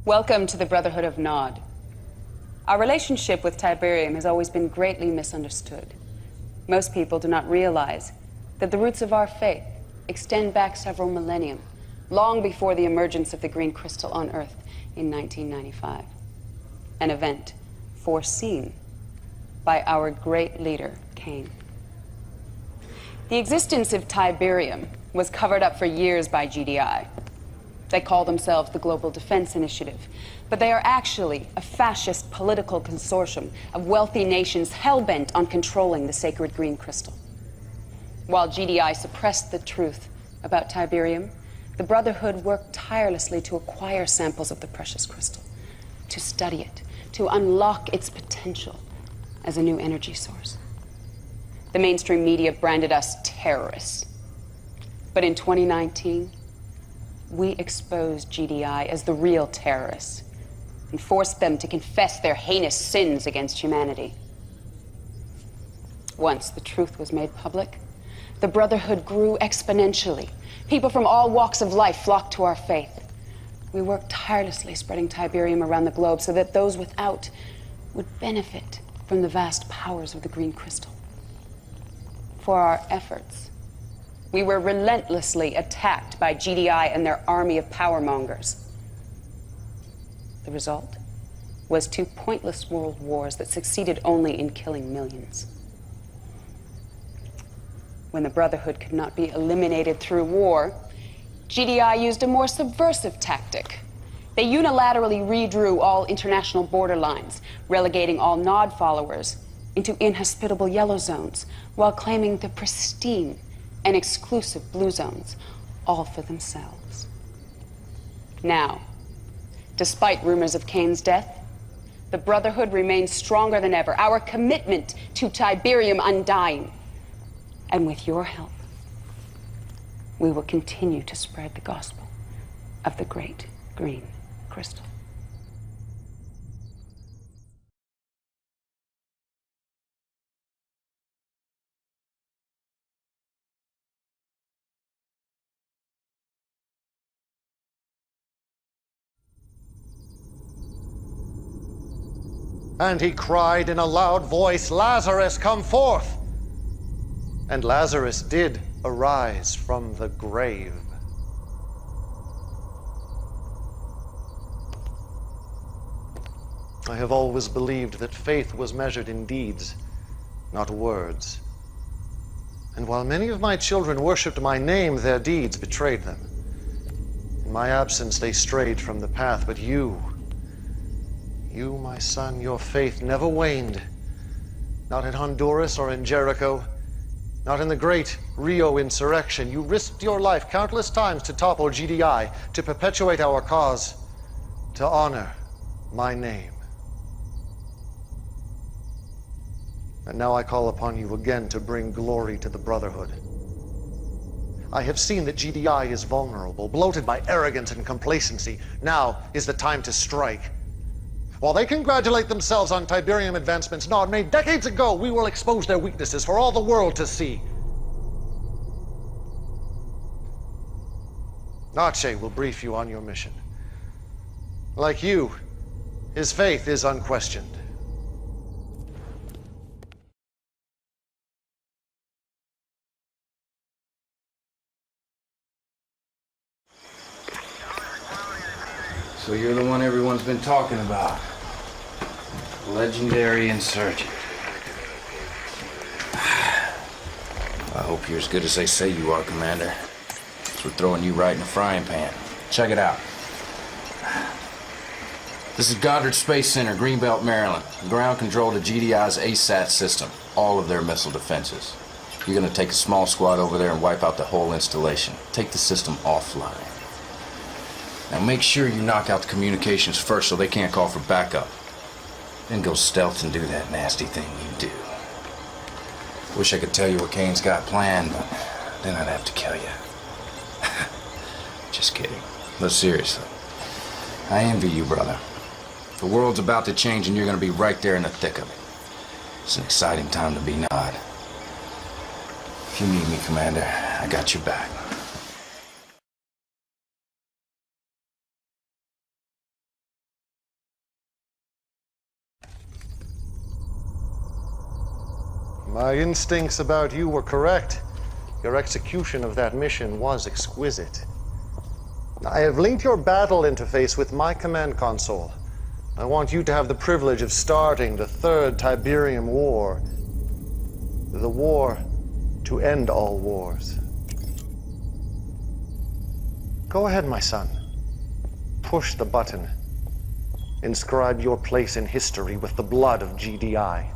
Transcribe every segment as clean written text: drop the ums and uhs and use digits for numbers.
Welcome to the Brotherhood of Nod. Our relationship with Tiberium has always been greatly misunderstood. Most people do not realize that the roots of our faith extend back several millennium, long before the emergence of the green crystal on Earth in 1995. An event foreseen by our great leader, Cain. The existence of Tiberium was covered up for years by GDI. They call themselves the Global Defense Initiative, but they are actually a fascist political consortium of wealthy nations hell-bent on controlling the sacred green crystal. While GDI suppressed the truth about Tiberium, the Brotherhood worked tirelessly to acquire samples of the precious crystal, to study it, to unlock its potential as a new energy source. The mainstream media branded us terrorists. But in 2019, we exposed GDI as the real terrorists and forced them to confess their heinous sins against humanity. Once the truth was made public, the Brotherhood grew exponentially. People from all walks of life flocked to our faith. We worked tirelessly spreading Tiberium around the globe so that those without would benefit from the vast powers of the green crystal. For our efforts, we were relentlessly attacked by GDI and their army of powermongers. The result was 2 pointless world wars that succeeded only in killing millions. When the Brotherhood could not be eliminated through war, GDI used a more subversive tactic. They unilaterally redrew all international border lines, relegating all Nod followers into inhospitable yellow zones, while claiming the pristine and exclusive blue zones, all for themselves. Now, despite rumors of Cain's death, the Brotherhood remains stronger than ever, our commitment to Tiberium undying. And with your help, we will continue to spread the gospel of the great green crystal. And he cried in a loud voice, "Lazarus, come forth!" And Lazarus did arise from the grave. I have always believed that faith was measured in deeds, not words. And while many of my children worshipped my name, their deeds betrayed them. In my absence, they strayed from the path, but you, my son, your faith never waned. Not in Honduras or in Jericho, not in the great Rio insurrection. You risked your life countless times to topple GDI, to perpetuate our cause, to honor my name. And now I call upon you again to bring glory to the Brotherhood. I have seen that GDI is vulnerable, bloated by arrogance and complacency. Now is the time to strike. While they congratulate themselves on Tiberium advancements Nod made decades ago, we will expose their weaknesses for all the world to see. Nache will brief you on your mission. Like you, his faith is unquestioned. So you're the one everyone's been talking about. Legendary insurgent. I hope you're as good as they say you are, Commander. So we're throwing you right in the frying pan. Check it out. This is Goddard Space Center, Greenbelt, Maryland. Ground control to GDI's ASAT system. All of their missile defenses. You're gonna take a small squad over there and wipe out the whole installation. Take the system offline. Now make sure you knock out the communications first so they can't call for backup. Then go stealth and do that nasty thing you do. Wish I could tell you what Cain's got planned, but then I'd have to kill you. Just kidding. But seriously, I envy you, brother. The world's about to change and you're gonna be right there in the thick of it. It's an exciting time to be Nod. If you need me, Commander, I got your back. My instincts about you were correct. Your execution of that mission was exquisite. I have linked your battle interface with my command console. I want you to have the privilege of starting the third Tiberium War. The war to end all wars. Go ahead, my son. Push the button. Inscribe your place in history with the blood of GDI.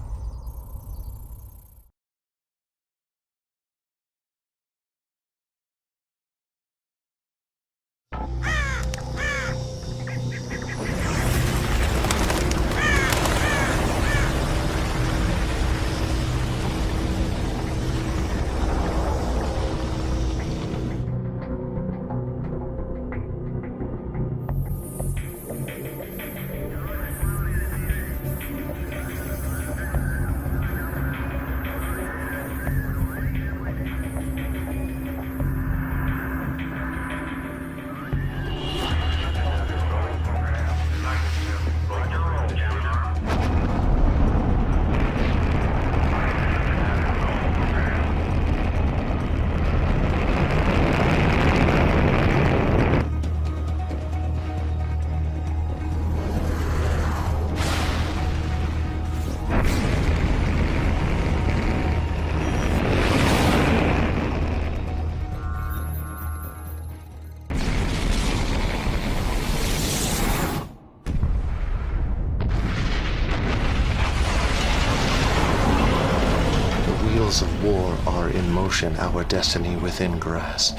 Of war are in motion, our destiny within grasp.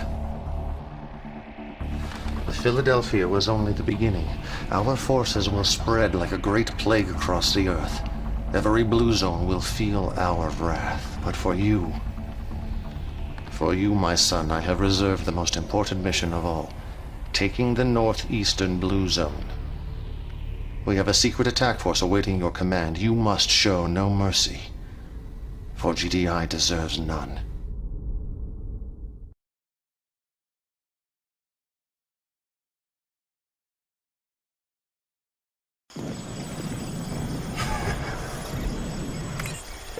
The Philadelphia was only the beginning. Our forces will spread like a great plague across the earth. Every blue zone will feel our wrath. But for you, my son, I have reserved the most important mission of all, taking the northeastern blue zone. We have a secret attack force awaiting your command. You must show no mercy. For GDI deserves none.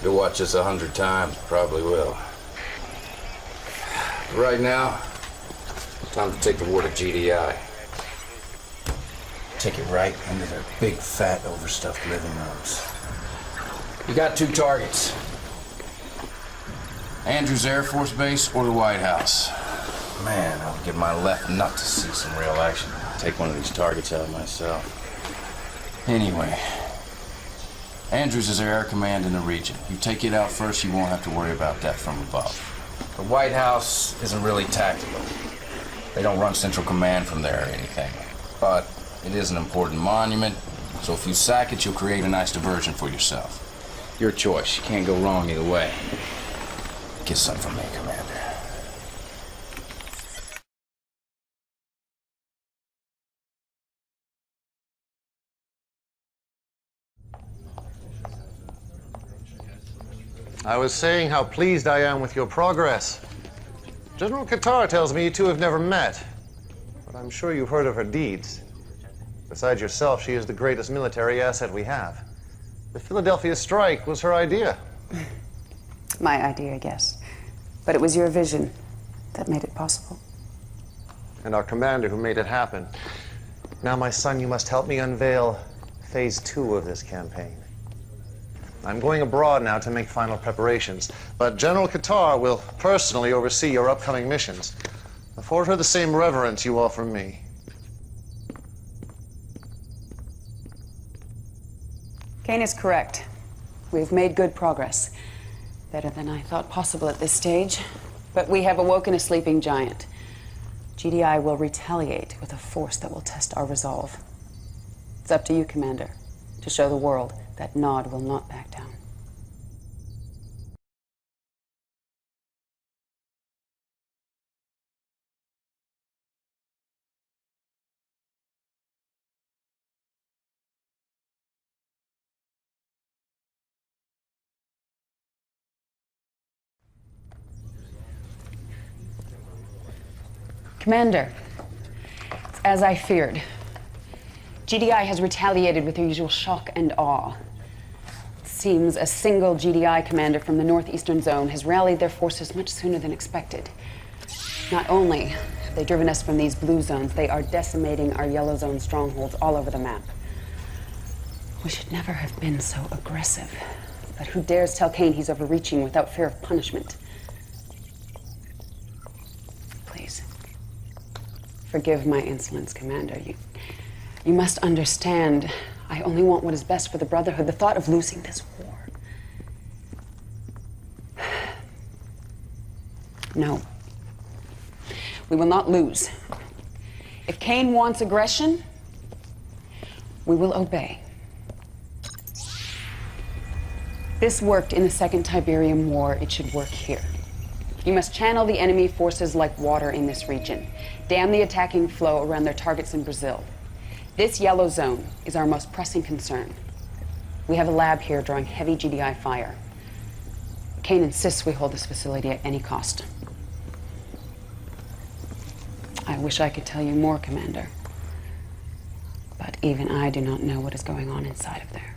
To watch this 100 times, probably will. Right now, time to take the war to GDI. Take it right into their big, fat, overstuffed living rooms. You got two targets. Andrews Air Force Base or the White House. Man, I would give my left nut to see some real action. Take one of these targets out myself. Anyway, Andrews is our air command in the region. You take it out first, you won't have to worry about that from above. The White House isn't really tactical. They don't run Central Command from there or anything. But it is an important monument, so if you sack it, you'll create a nice diversion for yourself. Your choice. You can't go wrong either way. Get some from me, Commander. I was saying how pleased I am with your progress. General Qatar tells me you two have never met, but I'm sure you've heard of her deeds. Besides yourself, she is the greatest military asset we have. The Philadelphia strike was her idea. My idea, yes. But it was your vision that made it possible. And our commander who made it happen. Now, my son, you must help me unveil phase 2 of this campaign. I'm going abroad now to make final preparations, but General Qatar will personally oversee your upcoming missions. Afford her the same reverence you offer me. Kane is correct. We've made good progress. Better than I thought possible at this stage. But we have awoken a sleeping giant. GDI will retaliate with a force that will test our resolve. It's up to you, Commander, to show the world that Nod will not back down. Commander, it's as I feared. GDI has retaliated with their usual shock and awe. It's Seems a single GDI commander from the northeastern zone has rallied their forces much sooner than expected. Not only have they driven us from these blue zones, they are decimating our yellow zone strongholds all over the map. We should never have been so aggressive. But who dares tell Kane he's overreaching without fear of punishment? Please, forgive my insolence, Commander. You must understand, I only want what is best for the Brotherhood. The thought of losing this war. No. We will not lose. If Kane wants aggression, we will obey. This worked in the Second Tiberium War. It should work here. You must channel the enemy forces like water in this region. Dam the attacking flow around their targets in Brazil. This yellow zone is our most pressing concern. We have a lab here drawing heavy GDI fire. Kane insists we hold this facility at any cost. I wish I could tell you more, Commander. But even I do not know what is going on inside of there.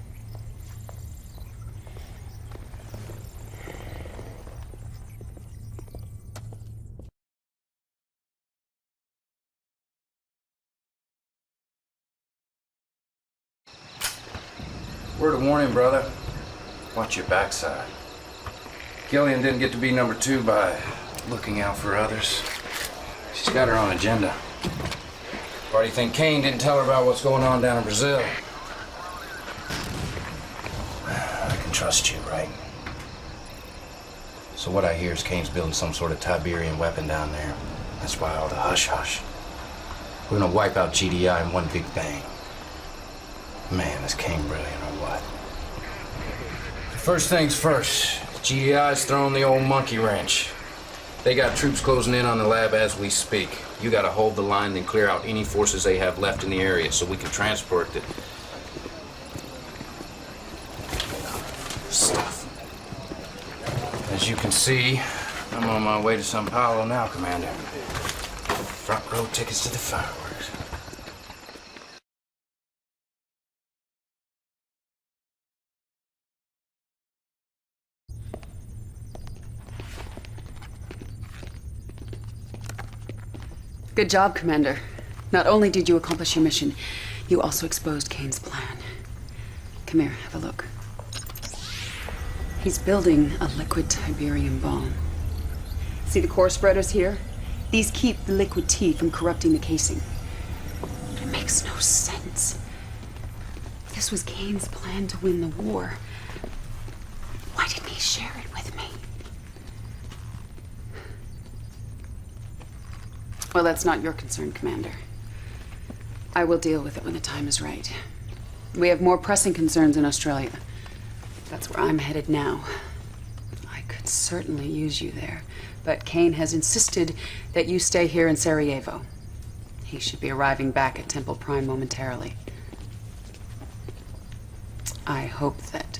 Word of warning, brother. Watch your backside. Gillian didn't get to be number 2 by looking out for others. She's got her own agenda. Why do you think Kane didn't tell her about what's going on down in Brazil? I can trust you, right? So what I hear is Kane's building some sort of Tiberium weapon down there. That's why all the hush-hush. We're gonna wipe out GDI in one big bang. Man, is Kane brilliant or what? First things first, GDI's throwing the old monkey wrench. They got troops closing in on the lab as we speak. You gotta hold the line and clear out any forces they have left in the area so we can transport the stuff. As you can see, I'm on my way to Sao Paulo now, Commander. Front row tickets to the fireworks. Good job, Commander. Not only did you accomplish your mission, you also exposed Kane's plan. Come here, have a look. He's building a liquid Tiberium bomb. See the core spreaders here? These keep the liquid tea from corrupting the casing. But it makes no sense. This was Kane's plan to win the war. Why didn't he share it with me? Well, that's not your concern, Commander. I will deal with it when the time is right. We have more pressing concerns in Australia. That's where I'm headed now. I could certainly use you there, but Kane has insisted that you stay here in Sarajevo. He should be arriving back at Temple Prime momentarily. I hope that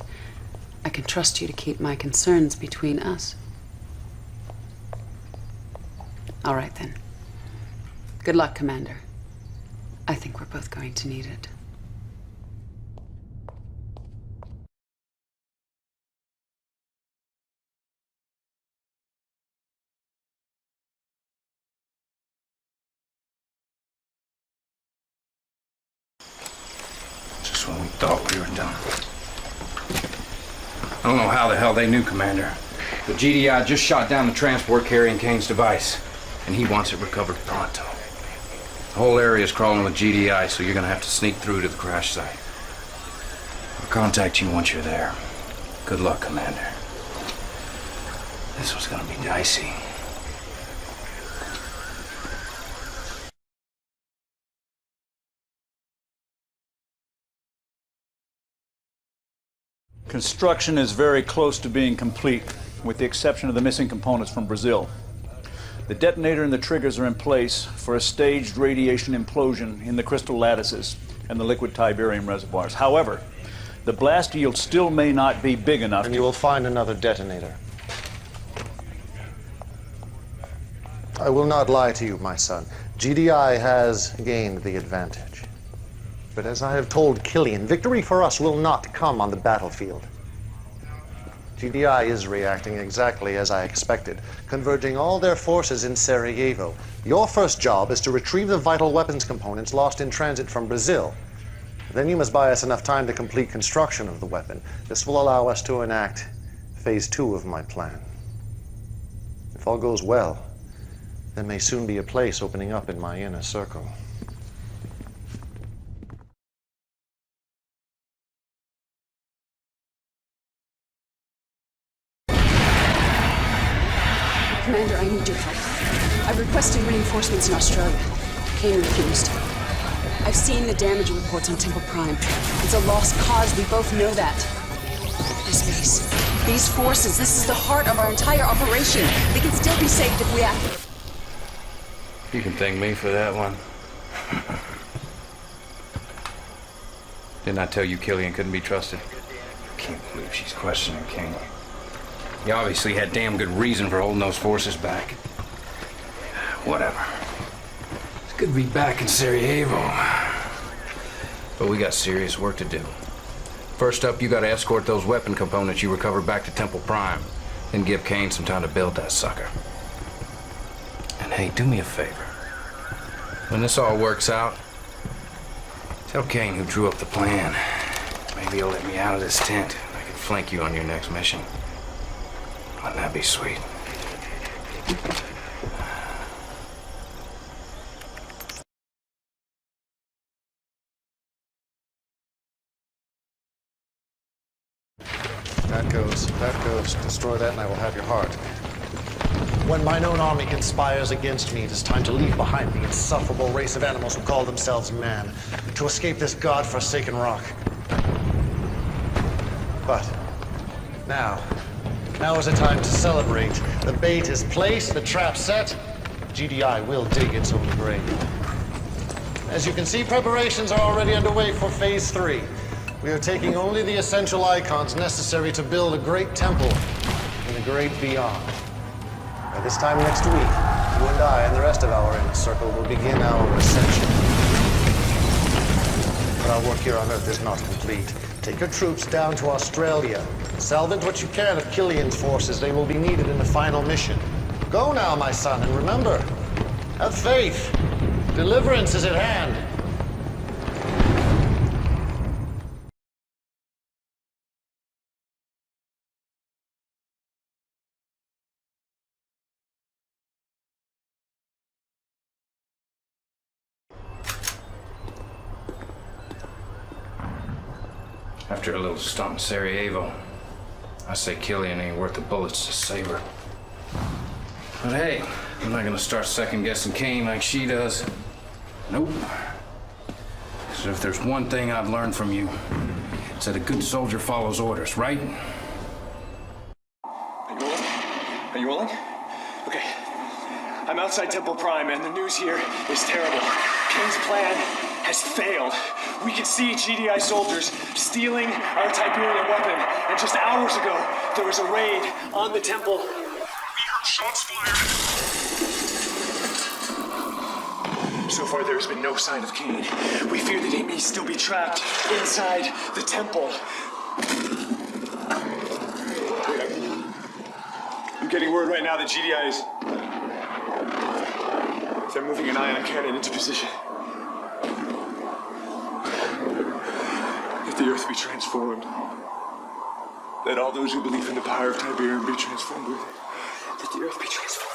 I can trust you to keep my concerns between us. All right, then. Good luck, Commander. I think we're both going to need it. Just when we thought we were done. I don't know how the hell they knew, Commander, but GDI just shot down the transport carrying Kane's device, and he wants it recovered pronto. The whole area is crawling with GDI, so you're gonna have to sneak through to the crash site. I'll contact you once you're there. Good luck, Commander. This was gonna be dicey. Construction is very close to being complete, with the exception of the missing components from Brazil. The detonator and the triggers are in place for a staged radiation implosion in the crystal lattices and the liquid Tiberium reservoirs. However, the blast yield still may not be big enough. And you will find another detonator. I will not lie to you, my son. GDI has gained the advantage. But as I have told Killian, victory for us will not come on the battlefield. GDI is reacting exactly as I expected, converging all their forces in Sarajevo. Your first job is to retrieve the vital weapons components lost in transit from Brazil. Then you must buy us enough time to complete construction of the weapon. This will allow us to enact phase 2 of my plan. If all goes well, there may soon be a place opening up in my inner circle. Commander, I need your help. I've requested reinforcements in Australia. Kane refused. I've seen the damage reports on Temple Prime. It's a lost cause, we both know that. This base, these forces, this is the heart of our entire operation. They can still be saved if we act. You can thank me for that one. Didn't I tell you Killian couldn't be trusted? Can't believe she's questioning King. You obviously had damn good reason for holding those forces back. Whatever. It's good to be back in Sarajevo. But we got serious work to do. First up, you gotta escort those weapon components you recovered back to Temple Prime. Then give Kane some time to build that sucker. And hey, do me a favor. When this all works out, tell Kane who drew up the plan. Maybe he'll let me out of this tent. I can flank you on your next mission. Wouldn't that be sweet? That goes. Destroy that and I will have your heart. When mine own army conspires against me, it is time to leave behind the insufferable race of animals who call themselves man, to escape this god-forsaken rock. But now is the time to celebrate. The bait is placed, the trap set. GDI will dig its own grave. As you can see, preparations are already underway for phase 3. We are taking only the essential icons necessary to build a great temple in the great beyond. By this time next week, you and I and the rest of our inner circle will begin our ascension. But our work here on Earth is not complete. Take your troops down to Australia. Salvage what you can of Killian's forces. They will be needed in the final mission. Go now, my son, and remember, have faith. Deliverance is at hand. After a little stomp in Sarajevo, I say Killian ain't worth the bullets to save her. But hey, I'm not gonna start second-guessing Kane like she does. Nope. So if there's one thing I've learned from you, it's that a good soldier follows orders, right? Are you willing? Okay. I'm outside Temple Prime, and the news here is terrible. Kane's plan has failed. We can see GDI soldiers stealing our Tiberium weapon, and just hours ago, there was a raid on the temple. We heard shots fired. So far, there's been no sign of Kane. We fear that he may still be trapped inside the temple. I'm getting word right now that GDI is... They're moving an ion cannon into position. If the Earth be transformed, let all those who believe in the power of Tiberium be transformed with it. Let the Earth be transformed.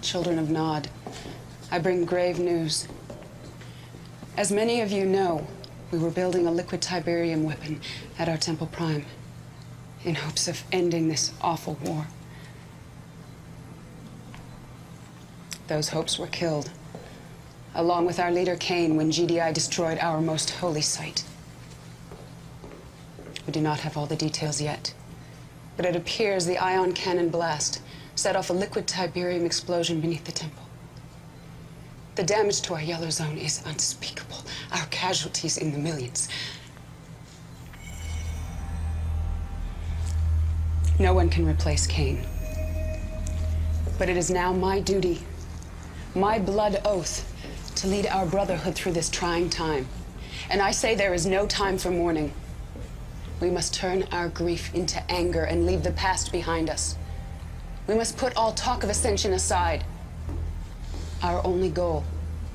Children of Nod, I bring grave news. As many of you know, we were building a liquid Tiberium weapon at our Temple Prime in hopes of ending this awful war. Those hopes were killed, along with our leader Kane, when GDI destroyed our most holy site. We do not have all the details yet, but it appears the ion cannon blast set off a liquid Tiberium explosion beneath the temple. The damage to our yellow zone is unspeakable. Our casualties in the millions. No one can replace Cain. But it is now my duty, my blood oath, to lead our brotherhood through this trying time. And I say there is no time for mourning. We must turn our grief into anger and leave the past behind us. We must put all talk of ascension aside. Our only goal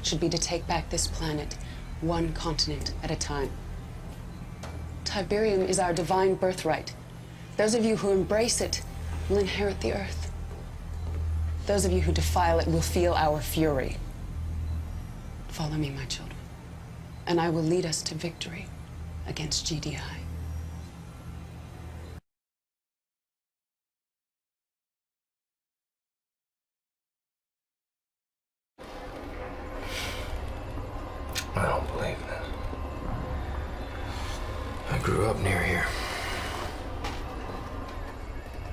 should be to take back this planet, one continent at a time. Tiberium is our divine birthright. Those of you who embrace it will inherit the Earth. Those of you who defile it will feel our fury. Follow me, my children, and I will lead us to victory against GDI. I don't believe this. I grew up near here.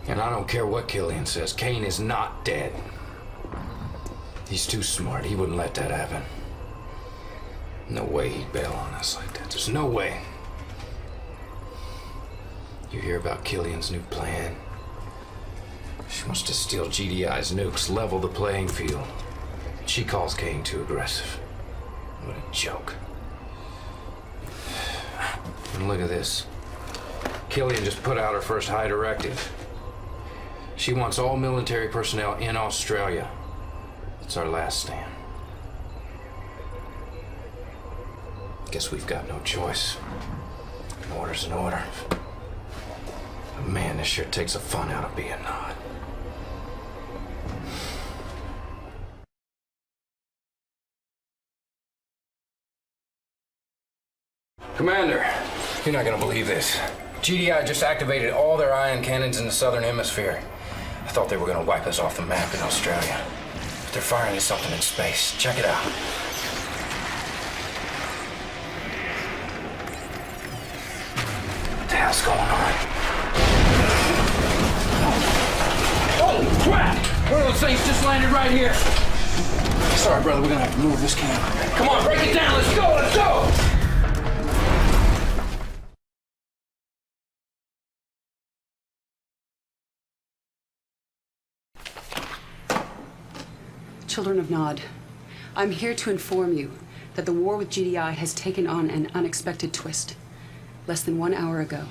And I don't care what Killian says, Cain is not dead. He's too smart. He wouldn't let that happen. No way he'd bail on us like that. There's no way. You hear about Killian's new plan? She wants to steal GDI's nukes, level the playing field. She calls Cain too aggressive. What a joke. And look at this. Killian just put out her first high directive. She wants all military personnel in Australia. It's our last stand. Guess we've got no choice. An order's an order. But man, this sure takes the fun out of being Nod. Commander, you're not gonna believe this. GDI just activated all their ion cannons in the southern hemisphere. I thought they were gonna wipe us off the map in Australia. But they're firing at something in space. Check it out. What the hell's going on? Oh, crap! One of those things just landed right here. Sorry, brother, we're gonna have to move this camera. Come on, break it down, let's go, let's go! Children of Nod, I'm here to inform you that the war with GDI has taken on an unexpected twist. Less than 1 hour ago,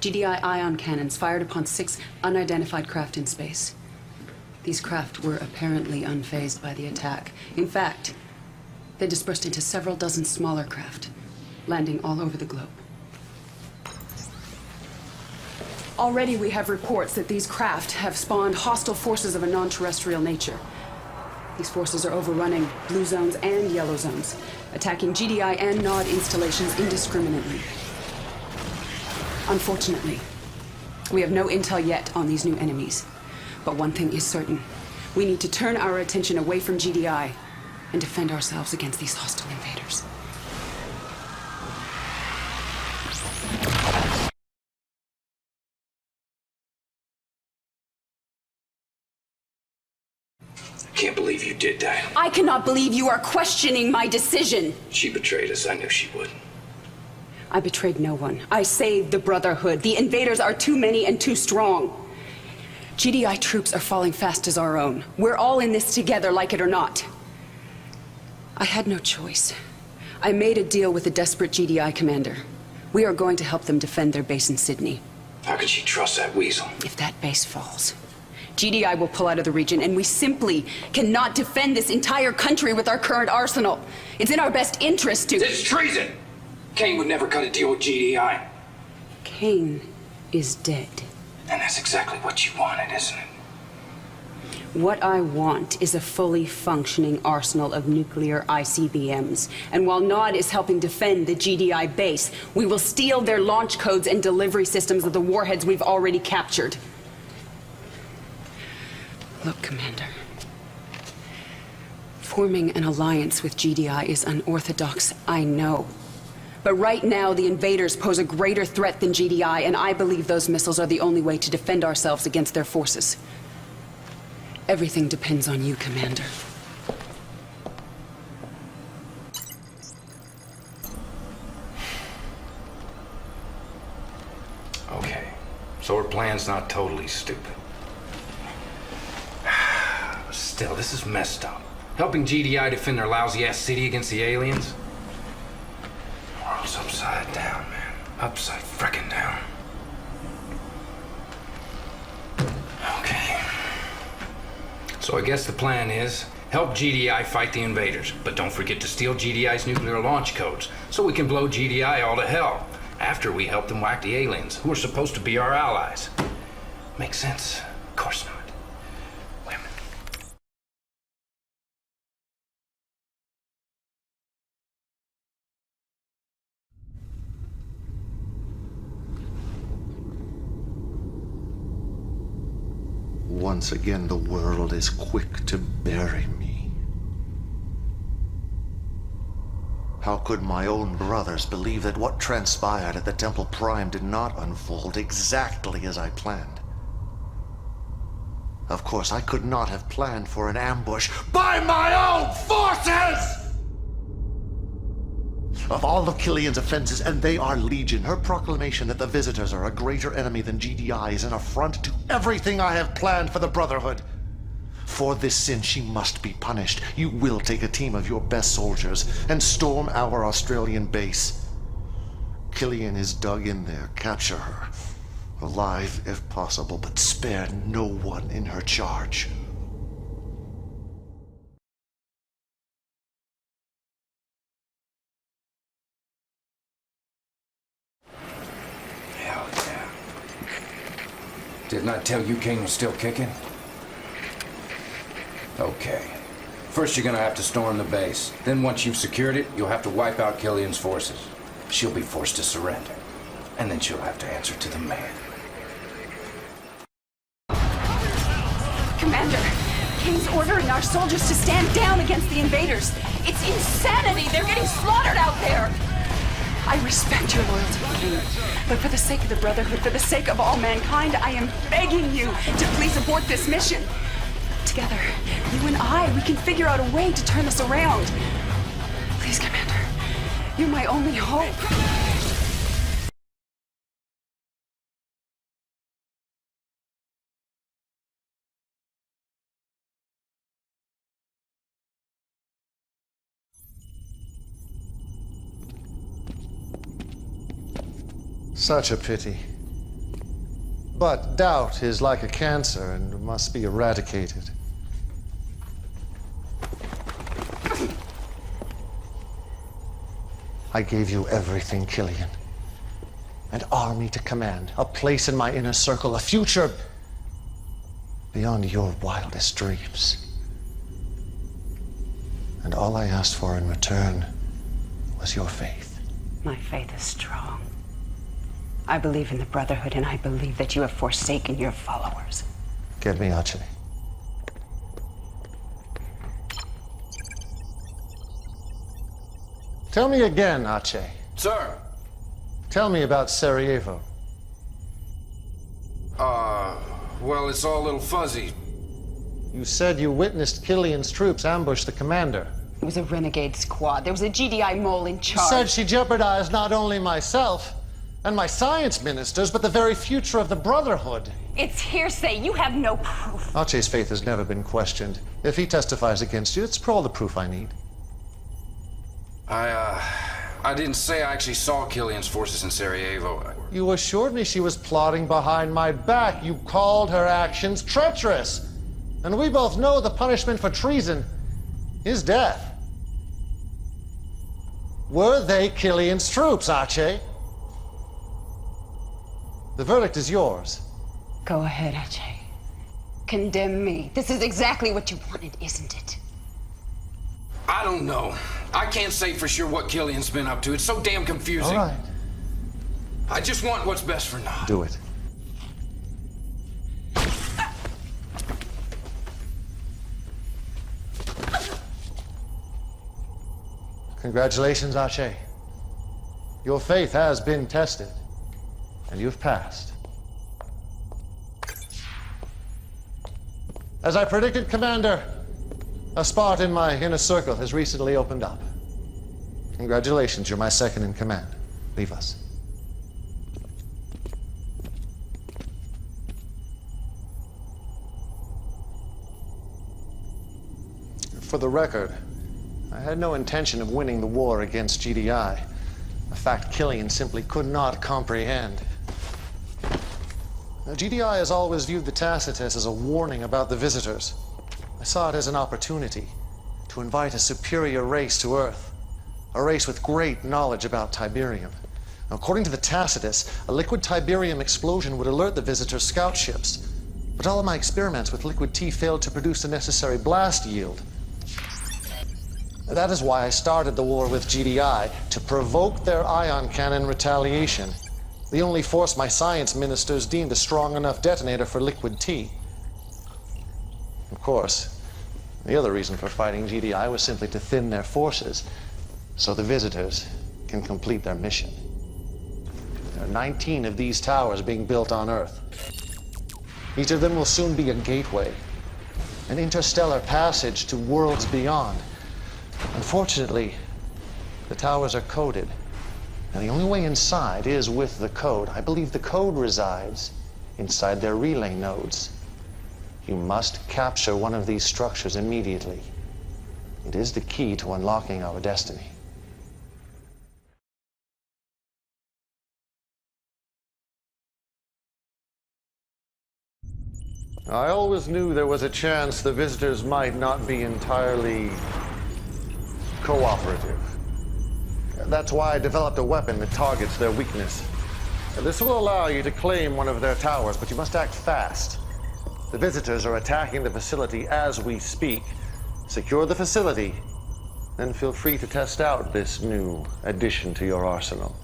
GDI ion cannons fired upon 6 unidentified craft in space. These craft were apparently unfazed by the attack. In fact, they dispersed into several dozen smaller craft, landing all over the globe. Already we have reports that these craft have spawned hostile forces of a non-terrestrial nature. These forces are overrunning blue zones and yellow zones, attacking GDI and Nod installations indiscriminately. Unfortunately, we have no intel yet on these new enemies. But one thing is certain. We need to turn our attention away from GDI and defend ourselves against these hostile invaders. I can't believe you did that. I cannot believe you are questioning my decision. She betrayed us. I knew she would. I betrayed no one. I saved the Brotherhood. The invaders are too many and too strong. GDI troops are falling fast as our own. We're all in this together, like it or not. I had no choice. I made a deal with a desperate GDI commander. We are going to help them defend their base in Sydney. How could she trust that weasel? If that base falls, GDI will pull out of the region, and we simply cannot defend this entire country with our current arsenal. It's in our best interest to— It's treason! Cain would never cut a deal with GDI. Cain is dead. And that's exactly what you wanted, isn't it? What I want is a fully functioning arsenal of nuclear ICBMs. And while Nod is helping defend the GDI base, we will steal their launch codes and delivery systems of the warheads we've already captured. Look, Commander. Forming an alliance with GDI is unorthodox, I know. But right now, the invaders pose a greater threat than GDI, and I believe those missiles are the only way to defend ourselves against their forces. Everything depends on you, Commander. Okay. So her plan's not totally stupid. Still, this is messed up. Helping GDI defend their lousy-ass city against the aliens? The world's upside down, man. Upside frickin' down. Okay. So I guess the plan is help GDI fight the invaders, but don't forget to steal GDI's nuclear launch codes so we can blow GDI all to hell after we help them whack the aliens, who are supposed to be our allies. Makes sense? Of course not. Women. Once again, the world is quick to bury me. How could my own brothers believe that what transpired at the Temple Prime did not unfold exactly as I planned? Of course, I could not have planned for an ambush by my own forces! Of all of Killian's offenses, and they are legion, her proclamation that the Visitors are a greater enemy than GDI is an affront to everything I have planned for the Brotherhood. For this sin, she must be punished. You will take a team of your best soldiers and storm our Australian base. Killian is dug in there. Capture her. Alive, if possible, but spare no one in her charge. Hell yeah. Didn't I tell you Kane was still kicking? Okay. First you're gonna have to storm the base. Then once you've secured it, you'll have to wipe out Killian's forces. She'll be forced to surrender. And then she'll have to answer to the man. Commander, Kane's ordering our soldiers to stand down against the invaders. It's insanity! They're getting slaughtered out there! I respect your loyalty, King. But for the sake of the Brotherhood, for the sake of all mankind, I am begging you to please abort this mission. Together, you and I, we can figure out a way to turn this around. Please, Commander. You're my only hope. Such a pity. But doubt is like a cancer and must be eradicated. I gave you everything, Killian. An army to command, a place in my inner circle, a future beyond your wildest dreams. And all I asked for in return was your faith. My faith is strong. I believe in the Brotherhood, and I believe that you have forsaken your followers. Get me Archie. Tell me again, Archie. Sir! Tell me about Sarajevo. Well, it's all a little fuzzy. You said you witnessed Killian's troops ambush the commander. It was a renegade squad. There was a GDI mole in You charge. said she jeopardized not only myself and my science ministers, but the very future of the Brotherhood. It's hearsay. You have no proof. Archie's faith has never been questioned. If he testifies against you, it's all the proof I need. I didn't say I actually saw Killian's forces in Sarajevo. You assured me she was plotting behind my back. You called her actions treacherous. And we both know the punishment for treason is death. Were they Killian's troops, Archie? The verdict is yours. Go ahead, Ajay. Condemn me. This is exactly what you wanted, isn't it? I don't know. I can't say for sure what Killian's been up to. It's so damn confusing. All right. I just want what's best for Nod. Do it. Congratulations, Archie. Your faith has been tested, and you've passed. As I predicted, Commander, a spot in my inner circle has recently opened up. Congratulations, you're my second in command. Leave us. For the record, I had no intention of winning the war against GDI, a fact Killian simply could not comprehend. Now, GDI has always viewed the Tacitus as a warning about the visitors. I saw it as an opportunity to invite a superior race to Earth, a race with great knowledge about Tiberium. Now, according to the Tacitus, a liquid Tiberium explosion would alert the visitors' scout ships, but all of my experiments with liquid T failed to produce the necessary blast yield. That is why I started the war with GDI, to provoke their ion cannon retaliation, the only force my science ministers deemed a strong enough detonator for liquid T. Of course, the other reason for fighting GDI was simply to thin their forces, so the visitors can complete their mission. There are 19 of these towers being built on Earth. Each of them will soon be a gateway, an interstellar passage to worlds beyond. Unfortunately, the towers are coded, and the only way inside is with the code. I believe the code resides inside their relay nodes. You must capture one of these structures immediately. It is the key to unlocking our destiny. I always knew there was a chance the visitors might not be entirely cooperative. That's why I developed a weapon that targets their weakness. This will allow you to claim one of their towers, but you must act fast. The visitors are attacking the facility as we speak. Secure the facility, then feel free to test out this new addition to your arsenal.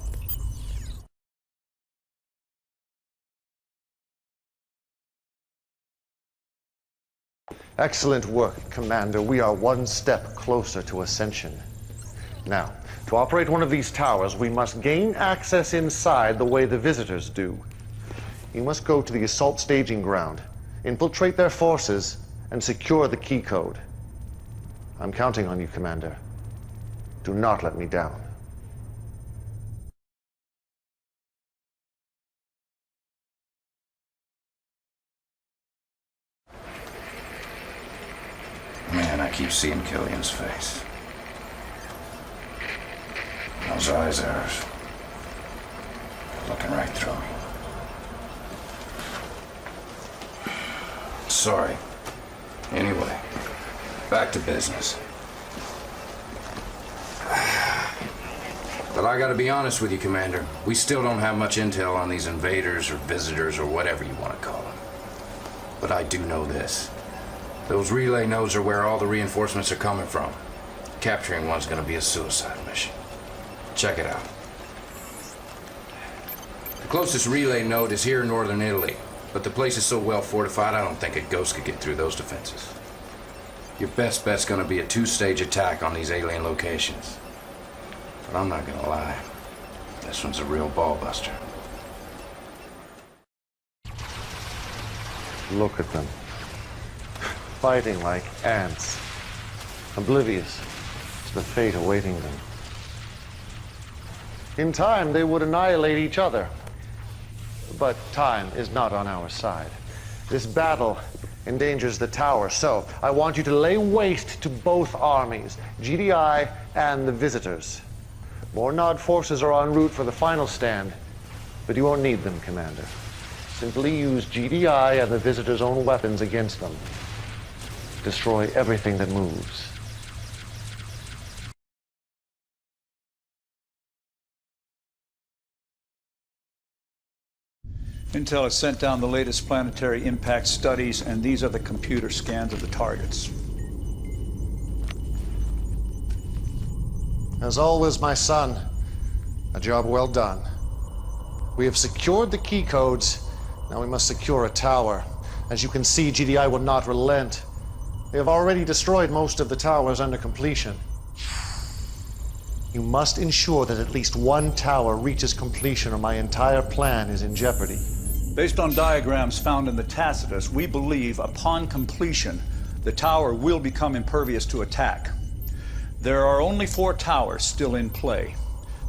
Excellent work, Commander. We are one step closer to ascension. Now, to operate one of these towers, we must gain access inside the way the visitors do. You must go to the assault staging ground, infiltrate their forces, and secure the key code. I'm counting on you, Commander. Do not let me down. Man, I keep seeing Killian's face. Those eyes of hers. Looking right through me. Sorry. Anyway, back to business. But I gotta be honest with you, Commander. We still don't have much intel on these invaders or visitors or whatever you want to call them. But I do know this. Those relay nodes are where all the reinforcements are coming from. Capturing one's gonna be a suicide mission. Check it out. The closest relay node is here in northern Italy, but the place is so well fortified I don't think a ghost could get through those defenses. Your best bet's gonna be a two-stage attack on these alien locations. But I'm not gonna lie, this one's a real ball-buster. Look at them. Fighting like ants, oblivious to the fate awaiting them. In time, they would annihilate each other. But time is not on our side. This battle endangers the tower, so I want you to lay waste to both armies, GDI and the visitors. More Nod forces are en route for the final stand, but you won't need them, Commander. Simply use GDI and the visitors' own weapons against them. Destroy everything that moves. Intel has sent down the latest planetary impact studies, and these are the computer scans of the targets. As always, my son, a job well done. We have secured the key codes. Now we must secure a tower. As you can see, GDI will not relent. They have already destroyed most of the towers under completion. You must ensure that at least one tower reaches completion, or my entire plan is in jeopardy. Based on diagrams found in the Tacitus, we believe upon completion, the tower will become impervious to attack. There are only 4 towers still in play.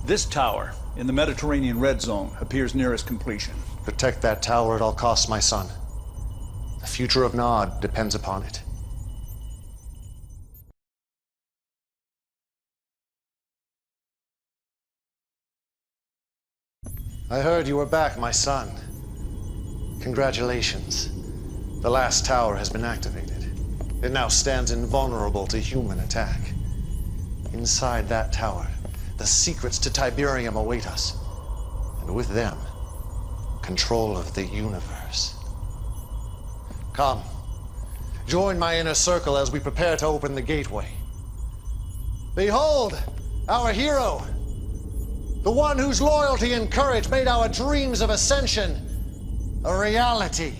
This tower, in the Mediterranean red zone, appears nearest completion. Protect that tower at all costs, my son. The future of Nod depends upon it. I heard you were back, my son. Congratulations. The last tower has been activated. It now stands invulnerable to human attack. Inside that tower, the secrets to Tiberium await us. And with them, control of the universe. Come, join my inner circle as we prepare to open the gateway. Behold, our hero! The one whose loyalty and courage made our dreams of ascension a reality.